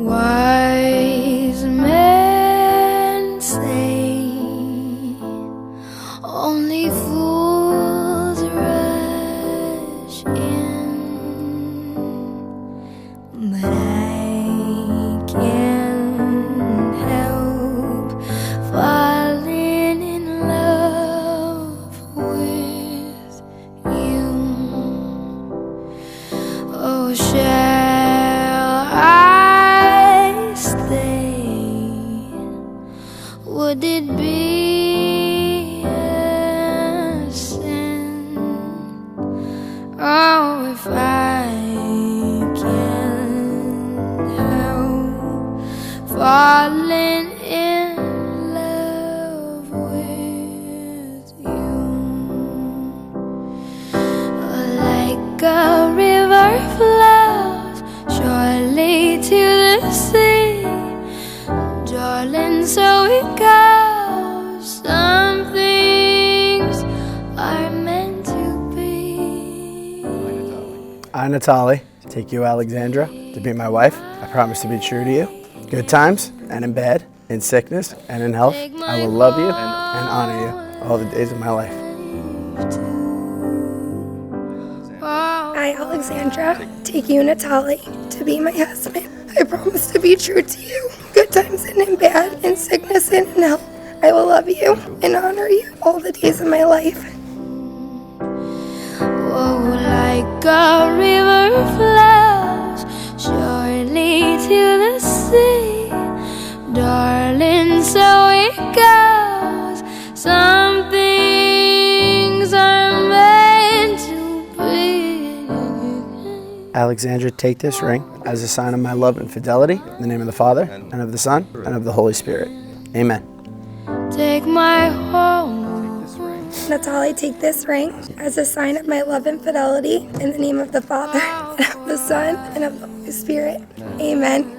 Wise men say only fools rush in, but I can't help falling in love with you. Oh, shall I stay? Would it be a sin? Oh, if I can't help falling in love with you. Like a river flows surely to the sea, darling, so it goes. Some things are meant to be. I, Natalie, take you, Alexandra, to be my wife. I promise to be true to you. Good times and in bad, in sickness and in health. I will love you and honor you all the days of my life. I, Alexandra, take you, Natalie, to be my husband. I promise to be true to you. Good times and in bad, in sickness and in health. I will love you and honor you all the days of my life. Oh, like a river flows surely to the sea, darling, so it goes. Some things are meant to be. Alexandra, take this ring as a sign of my love and fidelity. In the name of the Father, and of the Son, and of the Holy Spirit. Amen. Take my home. Natalie, take this ring as a sign of my love and fidelity. In the name of the Father, and of the Son, and of the Holy Spirit. Amen.